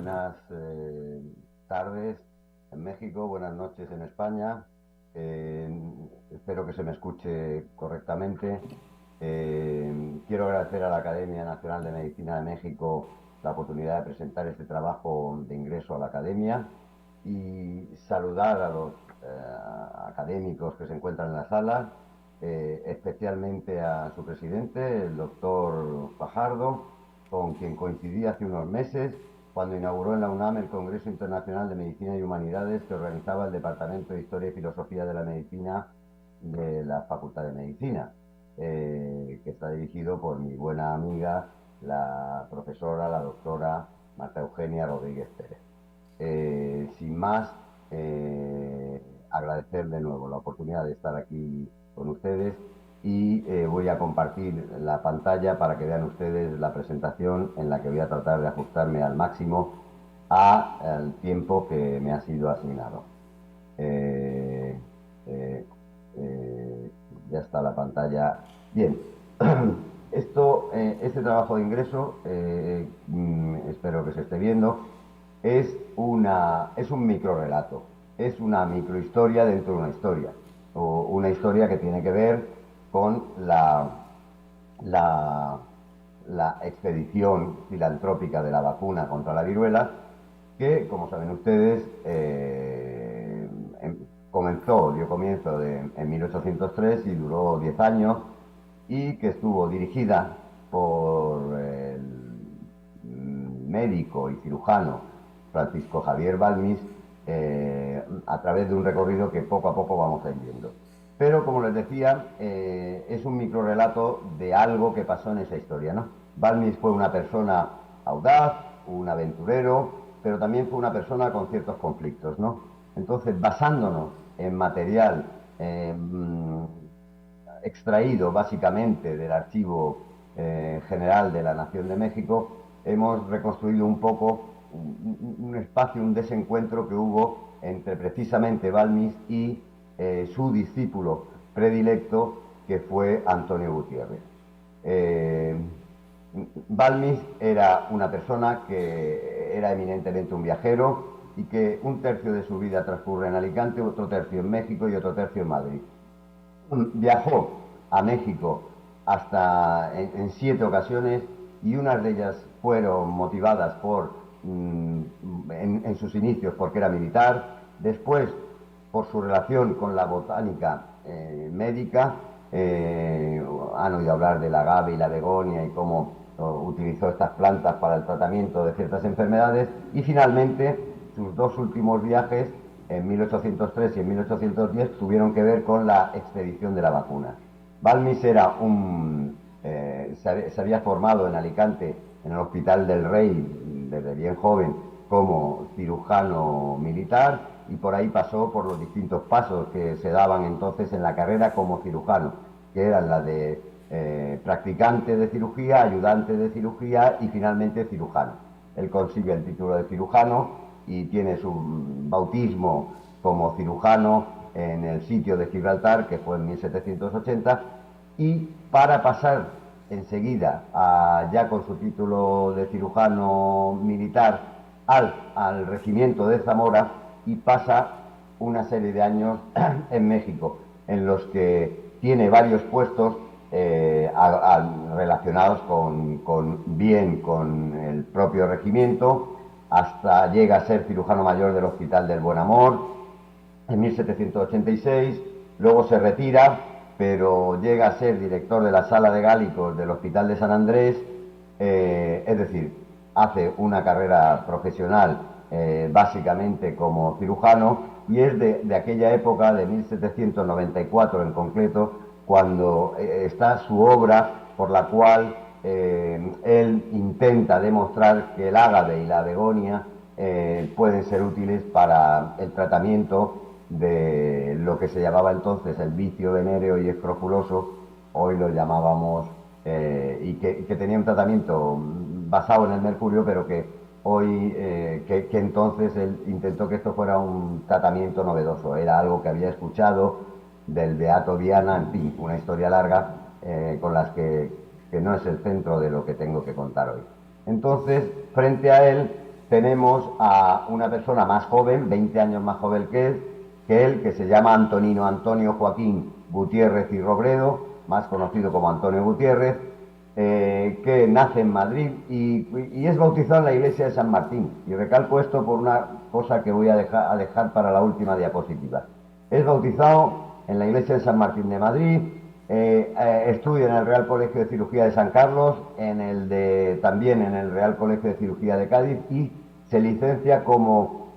Buenas tardes en México, buenas noches en España. Eh, Espero que se me escuche correctamente. Quiero agradecer a la Academia Nacional de Medicina de México la oportunidad de presentar este trabajo de ingreso a la Academia y saludar a los académicos que se encuentran en la sala, especialmente a su presidente, el doctor Fajardo, con quien coincidí hace unos meses cuando inauguró en la UNAM el Congreso Internacional de Medicina y Humanidades que organizaba el Departamento de Historia y Filosofía de la Medicina de la Facultad de Medicina, que está dirigido por mi buena amiga, la profesora, la doctora Marta Eugenia Rodríguez Pérez. Sin más, agradecer de nuevo la oportunidad de estar aquí con ustedes y voy a compartir la pantalla para que vean ustedes la presentación en la que voy a tratar de ajustarme al máximo al tiempo que me ha sido asignado. Eh, eh, ya está la pantalla. Bien, este trabajo de ingreso, espero que se esté viendo, es un microrelato, es una microhistoria dentro de una historia, o una historia que tiene que ver con la, la expedición filantrópica de la vacuna contra la viruela, que, como saben ustedes, dio comienzo en 1803 y duró 10 años, y que estuvo dirigida por el médico y cirujano Francisco Javier Balmis, a través de un recorrido que poco a poco vamos a ir viendo. Pero, como les decía, es un microrelato de algo que pasó en esa historia, ¿no? Balmis fue una persona audaz, un aventurero, pero también fue una persona con ciertos conflictos, ¿no? Entonces, basándonos en material extraído básicamente del Archivo General de la Nación de México, hemos reconstruido un poco un espacio, un desencuentro que hubo entre precisamente Balmis y su discípulo predilecto, que fue Antonio Gutiérrez. Balmis era una persona que era eminentemente un viajero y que un tercio de su vida transcurre en Alicante, otro tercio en México y otro tercio en Madrid. Viajó a México en 7 ocasiones, y unas de ellas fueron motivadas en sus inicios porque era militar, después por su relación con la botánica médica. Han oído hablar del agave y la begonia y cómo utilizó estas plantas para el tratamiento de ciertas enfermedades, y finalmente sus dos últimos viajes en 1803 y en 1810 tuvieron que ver con la expedición de la vacuna. Balmis se había formado en Alicante, en el Hospital del Rey, desde bien joven, como cirujano militar, y por ahí pasó por los distintos pasos que se daban entonces en la carrera como cirujano, que eran la de practicante de cirugía, ayudante de cirugía y finalmente cirujano. Él consigue el título de cirujano y tiene su bautismo como cirujano en el sitio de Gibraltar, que fue en 1780, y para pasar enseguida, ya con su título de cirujano militar, al regimiento de Zamora, y pasa una serie de años en México, en los que tiene varios puestos relacionados con el propio regimiento, hasta llega a ser cirujano mayor del Hospital del Buen Amor en 1786, luego se retira, pero llega a ser director de la Sala de Gálicos del Hospital de San Andrés, es decir, hace una carrera profesional básicamente como cirujano, y es de aquella época, de 1794 en concreto, cuando está su obra por la cual él intenta demostrar que el ágave y la begonia pueden ser útiles para el tratamiento de lo que se llamaba entonces el vicio venéreo y escrofuloso, hoy lo llamábamos, y que tenía un tratamiento basado en el mercurio, pero que hoy, que entonces él intentó que esto fuera un tratamiento novedoso, era algo que había escuchado del Beato Viana, en fin, una historia larga, con las que no es el centro de lo que tengo que contar hoy. Entonces, frente a él tenemos a una persona más joven, 20 años más joven que él, que se llama Antonio Joaquín Gutiérrez y Robledo, más conocido como Antonio Gutiérrez, que nace en Madrid y es bautizado en la iglesia de San Martín. Y recalco esto por una cosa que voy a dejar para la última diapositiva. Es bautizado en la iglesia de San Martín de Madrid, estudia en el Real Colegio de Cirugía de San Carlos, también en el Real Colegio de Cirugía de Cádiz, y se licencia como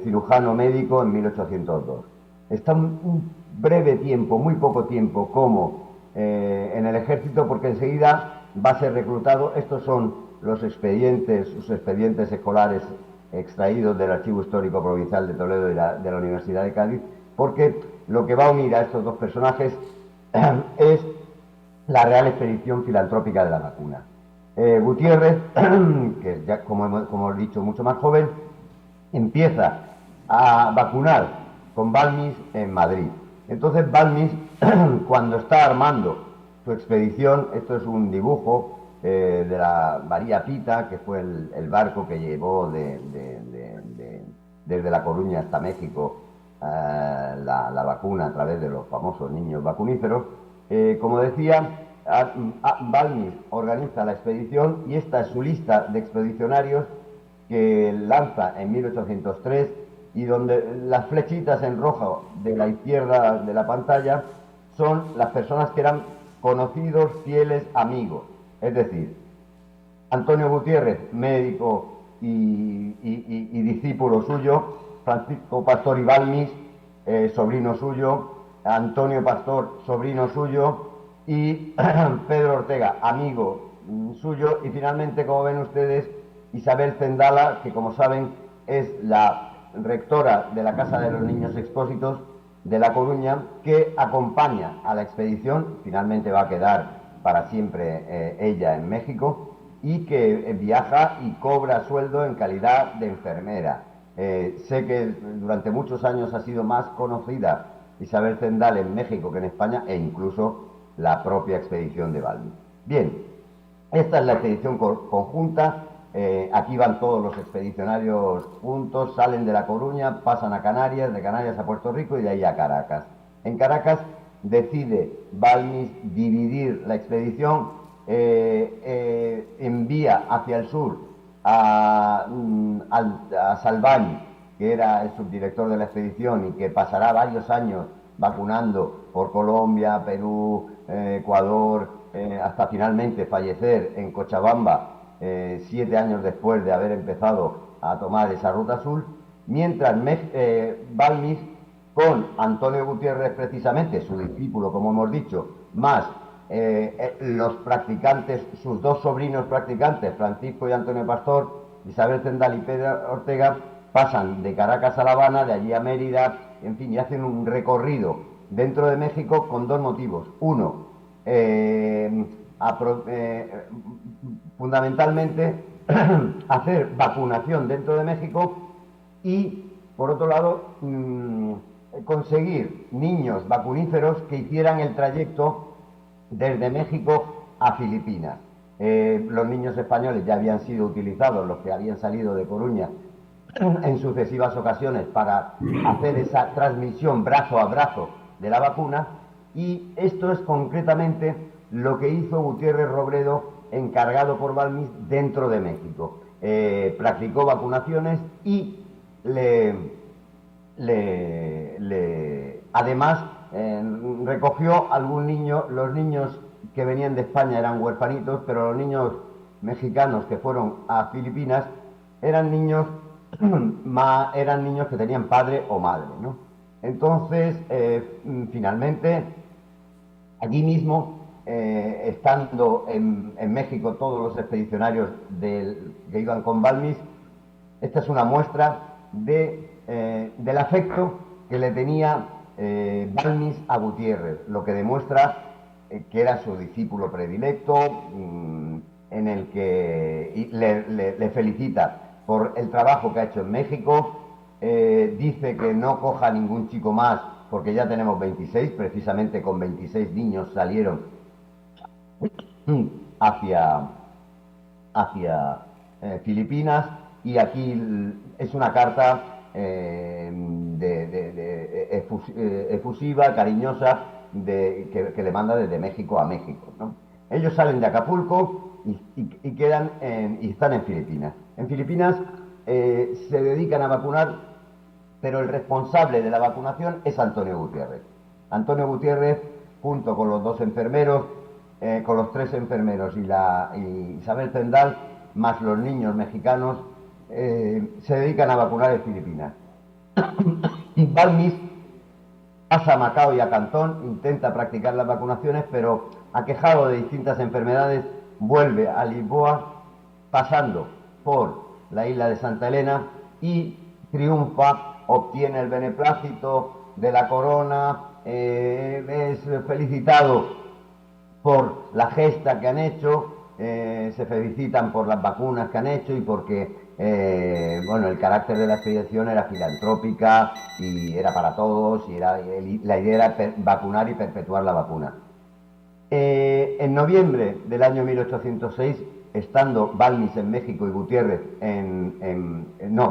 cirujano médico en 1802. Está un breve tiempo, muy poco tiempo, como en el ejército, porque enseguida va a ser reclutado. Estos son sus expedientes escolares extraídos del Archivo Histórico Provincial de Toledo y de la Universidad de Cádiz, porque lo que va a unir a estos dos personajes es la Real Expedición Filantrópica de la Vacuna. Gutiérrez, que es ya, como hemos dicho, mucho más joven, empieza a vacunar con Balmis en Madrid. Entonces Balmis, cuando está armando su expedición, esto es un dibujo de la María Pita, que fue el barco que llevó desde La Coruña hasta México la vacuna a través de los famosos niños vacuníferos. Como decía, Balmis organiza la expedición y esta es su lista de expedicionarios que lanza en 1803 y donde las flechitas en rojo de la izquierda de la pantalla son las personas que eran conocidos, fieles, amigos. Es decir, Antonio Gutiérrez, médico y discípulo suyo, Francisco Pastor y Balmis, sobrino suyo, Antonio Pastor, sobrino suyo, y Pedro Ortega, amigo suyo, y finalmente, como ven ustedes, Isabel Zendala, que como saben es la rectora de la Casa de los Niños Expósitos de La Coruña, que acompaña a la expedición. Finalmente va a quedar para siempre ella en México, y que viaja y cobra sueldo en calidad de enfermera. Sé que durante muchos años ha sido más conocida Isabel Zendal en México que en España, e incluso la propia expedición de Balmis. Bien, esta es la expedición conjunta. Aquí van todos los expedicionarios juntos, salen de La Coruña, pasan a Canarias, de Canarias a Puerto Rico y de ahí a Caracas. En Caracas decide Balmis dividir la expedición, envía hacia el sur a Salvani, que era el subdirector de la expedición y que pasará varios años vacunando por Colombia, Perú, Ecuador, hasta finalmente fallecer en Cochabamba 7 años después de haber empezado a tomar esa ruta azul, mientras Balmis, con Antonio Gutiérrez precisamente, su discípulo, como hemos dicho, más los practicantes, sus dos sobrinos practicantes, Francisco y Antonio Pastor, Isabel Zendal y Pedro Ortega, pasan de Caracas a La Habana, de allí a Mérida, en fin, y hacen un recorrido dentro de México con dos motivos. Uno, fundamentalmente hacer vacunación dentro de México, y por otro lado conseguir niños vacuníferos que hicieran el trayecto desde México a Filipinas. Los niños españoles ya habían sido utilizados, los que habían salido de Coruña, en sucesivas ocasiones para hacer esa transmisión brazo a brazo de la vacuna, y esto es concretamente lo que hizo Gutiérrez Robledo, encargado por Balmis dentro de México. Practicó vacunaciones y además recogió algún niño. Los niños que venían de España eran huerfanitos, pero los niños mexicanos que fueron a Filipinas eran niños que tenían padre o madre, ¿no? Entonces, finalmente, allí mismo, estando en México todos los expedicionarios que iban con Balmis, esta es una muestra del afecto que le tenía Balmis a Gutiérrez, lo que demuestra que era su discípulo predilecto, en el que le felicita por el trabajo que ha hecho en México. Dice que no coja ningún chico más porque ya tenemos 26, precisamente con 26 niños salieron hacia Filipinas, y aquí es una carta efusiva, cariñosa, que le manda desde México a México, ¿no? Ellos salen de Acapulco y quedan y están en Filipinas. En Filipinas se dedican a vacunar, pero el responsable de la vacunación es Antonio Gutiérrez. Antonio Gutiérrez, junto con los dos enfermeros, con los tres enfermeros y Isabel Zendal, más los niños mexicanos, se dedican a vacunar en Filipinas. Balmis pasa a Macao y a Cantón, intenta practicar las vacunaciones, pero aquejado de distintas enfermedades, vuelve a Lisboa, pasando por la isla de Santa Elena, y triunfa, obtiene el beneplácito de la corona, es felicitado por la gesta que han hecho, se felicitan por las vacunas que han hecho y porque bueno, el carácter de la expedición era filantrópica y era para todos, y la idea era vacunar y perpetuar la vacuna. En noviembre del año 1806, estando Balmis en México y Gutiérrez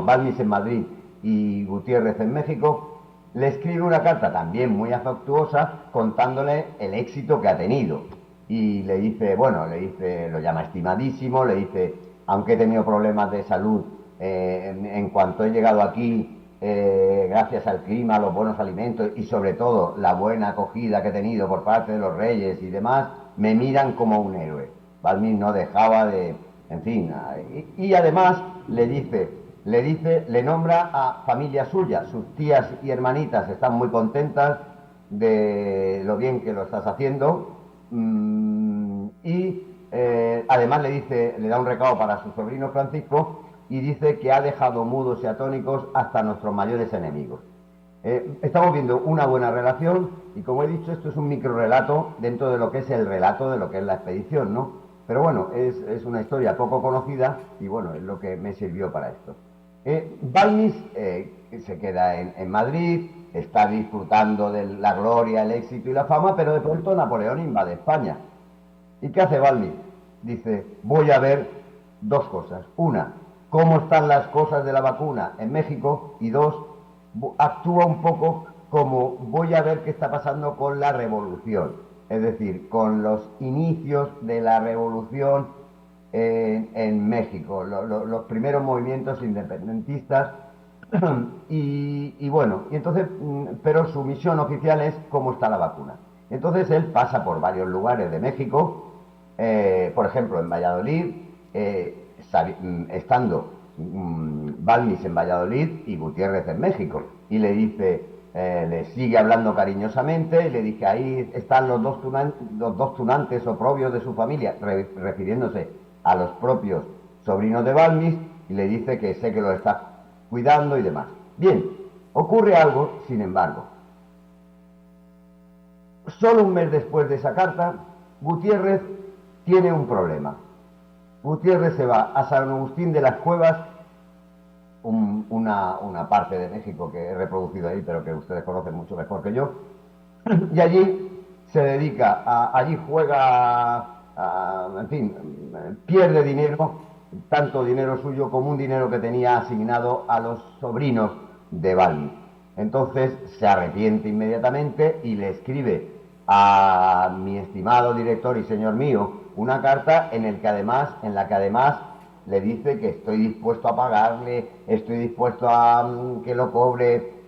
Balmis en Madrid y Gutiérrez en México, le escribe una carta también muy afectuosa contándole el éxito que ha tenido. Y le dice, lo llama estimadísimo, le dice, aunque he tenido problemas de salud, en cuanto he llegado aquí, gracias al clima, los buenos alimentos y sobre todo la buena acogida que he tenido por parte de los reyes y demás, me miran como un héroe. Balmis no dejaba de, en fin, y además le nombra a familia suya, sus tías y hermanitas están muy contentas de lo bien que lo estás haciendo, y además le da un recado para su sobrino Francisco y dice que ha dejado mudos y atónicos hasta nuestros mayores enemigos. Estamos viendo una buena relación y, como he dicho, esto es un microrelato dentro de lo que es el relato de lo que es la expedición, ¿no? Pero bueno, es una historia poco conocida y bueno, es lo que me sirvió para esto. Balmis se queda en Madrid, está disfrutando de la gloria, el éxito y la fama, pero de pronto Napoleón invade España. ¿Y qué hace Balmis? Dice, voy a ver dos cosas. Una, cómo están las cosas de la vacuna en México, y dos, actúa un poco como voy a ver qué está pasando con la revolución, es decir, con los inicios de la revolución en México, los primeros movimientos independentistas. Y bueno, y entonces, pero su misión oficial es cómo está la vacuna. Entonces él pasa por varios lugares de México, por ejemplo en Valladolid, estando Balmis en Valladolid y Gutiérrez en México, y le dice, le sigue hablando cariñosamente, y le dice, ahí están los dos tunantes oprobios de su familia, refiriéndose a los propios sobrinos de Balmis, y le dice que sé que lo está cuidando y demás. Bien, ocurre algo, sin embargo. Solo un mes después de esa carta, Gutiérrez tiene un problema. Gutiérrez se va a San Agustín de las Cuevas, una parte de México que he reproducido ahí, pero que ustedes conocen mucho mejor que yo, y allí se dedica allí juega, en fin, pierde dinero, tanto dinero suyo como un dinero que tenía asignado a los sobrinos de Balmis. Entonces se arrepiente inmediatamente y le escribe a mi estimado director y señor mío una carta en la que además le dice que estoy dispuesto a pagarle, estoy dispuesto a que lo cobre,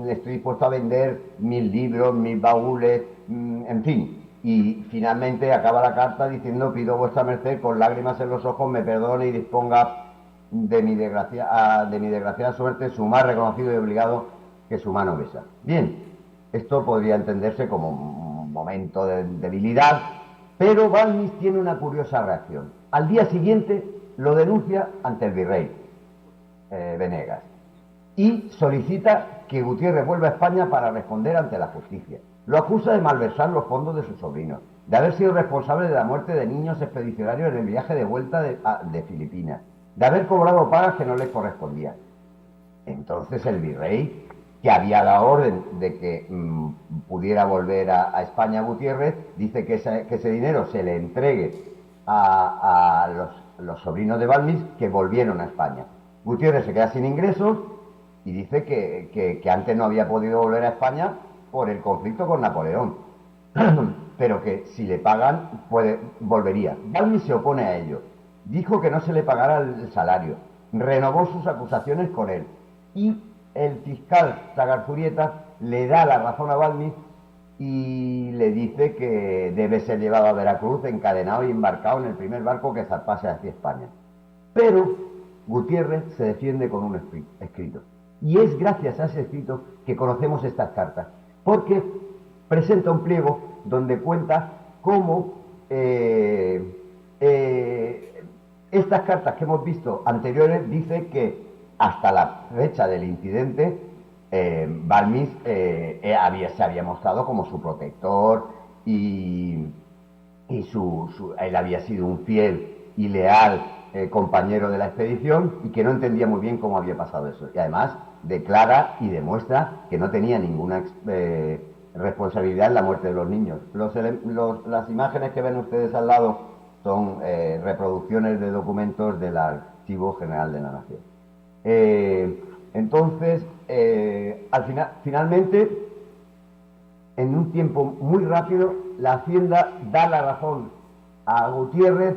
estoy dispuesto a vender 1000 libros, 1000 baúles, en fin. Y finalmente acaba la carta diciendo, pido vuestra merced con lágrimas en los ojos me perdone y disponga de mi desgraciada suerte, su más reconocido y obligado que su mano besa. Bien, esto podría entenderse como un momento de debilidad, pero Balmis tiene una curiosa reacción. Al día siguiente lo denuncia ante el virrey Venegas y solicita que Gutiérrez vuelva a España para responder ante la justicia. Lo acusa de malversar los fondos de sus sobrinos, de haber sido responsable de la muerte de niños expedicionarios en el viaje de vuelta de Filipinas, de haber cobrado pagas que no les correspondían. Entonces el virrey, que había dado orden de que pudiera volver a España Gutiérrez, dice que ese dinero se le entregue a los sobrinos de Balmis, que volvieron a España. Gutiérrez se queda sin ingresos y dice que antes no había podido volver a España por el conflicto con Napoleón, pero que si le pagan, volvería. Balmis se opone a ello. Dijo que no se le pagara el salario. Renovó sus acusaciones con él. Y el fiscal Sagarzurieta le da la razón a Balmis y le dice que debe ser llevado a Veracruz, encadenado y embarcado en el primer barco que zarpase hacia España. Pero Gutiérrez se defiende con un escrito. Y es gracias a ese escrito que conocemos estas cartas, porque presenta un pliego donde cuenta cómo estas cartas que hemos visto anteriores dice que hasta la fecha del incidente Balmis se había mostrado como su protector y él había sido un fiel y leal compañero de la expedición y que no entendía muy bien cómo había pasado eso. Y además declara y demuestra que no tenía ninguna responsabilidad en la muerte de los niños. Las imágenes que ven ustedes al lado son reproducciones de documentos del Archivo General de la Nación. Entonces, finalmente, en un tiempo muy rápido, la Hacienda da la razón a Gutiérrez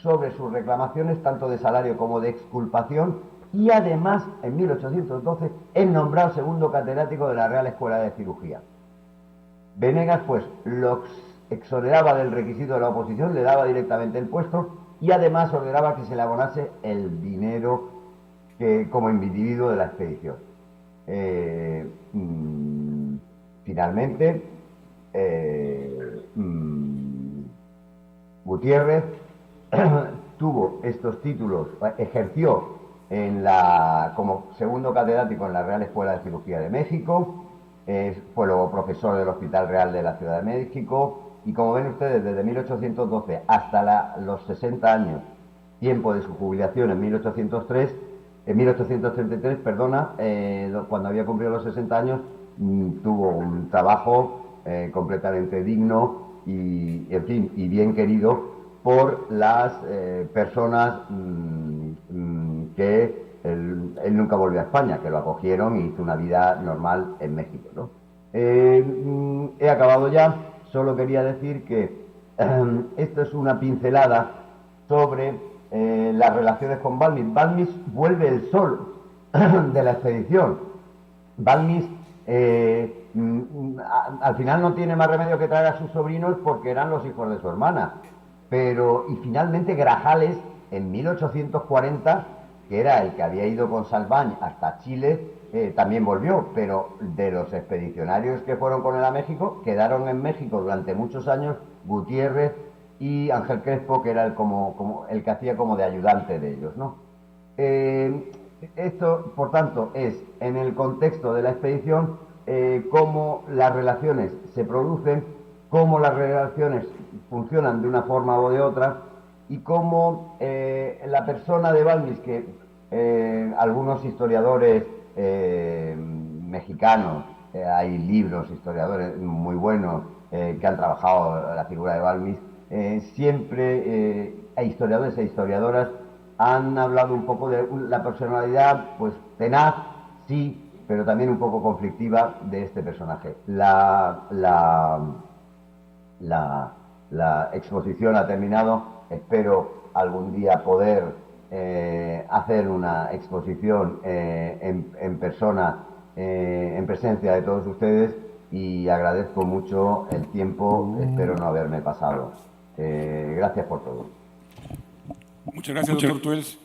sobre sus reclamaciones, tanto de salario como de exculpación, y además, en 1812, es nombrado segundo catedrático de la Real Escuela de Cirugía. Venegas, pues, los exoneraba del requisito de la oposición, le daba directamente el puesto, y además ordenaba que se le abonase el dinero como individuo de la expedición. Finalmente, Gutiérrez tuvo estos títulos, ejerció como segundo catedrático en la Real Escuela de Cirugía de México, fue luego profesor del Hospital Real de la Ciudad de México, y como ven ustedes, desde 1812 hasta los 60 años, tiempo de su jubilación en 1833, cuando había cumplido los 60 años, tuvo un trabajo completamente digno y, en fin, y bien querido por las personas que él nunca volvió a España, que lo acogieron y hizo una vida normal en México, ¿no? He acabado ya, solo quería decir que esto es una pincelada sobre las relaciones con Balmis. Balmis vuelve el sol de la expedición. Balmis al final no tiene más remedio que traer a sus sobrinos porque eran los hijos de su hermana. Y finalmente Grajales, en 1840, que era el que había ido con Salvañ hasta Chile, también volvió, pero de los expedicionarios que fueron con él a México, quedaron en México durante muchos años Gutiérrez y Ángel Crespo, que era el que hacía como de ayudante de ellos, ¿no? Esto, por tanto, es en el contexto de la expedición cómo las relaciones se producen, cómo las relaciones funcionan de una forma o de otra y cómo la persona de Balmis, que algunos historiadores mexicanos, hay libros, historiadores muy buenos que han trabajado la figura de Balmis, siempre hay historiadores e historiadoras han hablado un poco de la personalidad, pues tenaz, sí, pero también un poco conflictiva de este personaje. La exposición ha terminado, espero algún día poder hacer una exposición en persona, en presencia de todos ustedes, y agradezco mucho el tiempo, espero no haberme pasado. Gracias por todo. Muchas gracias, doctor Tuels.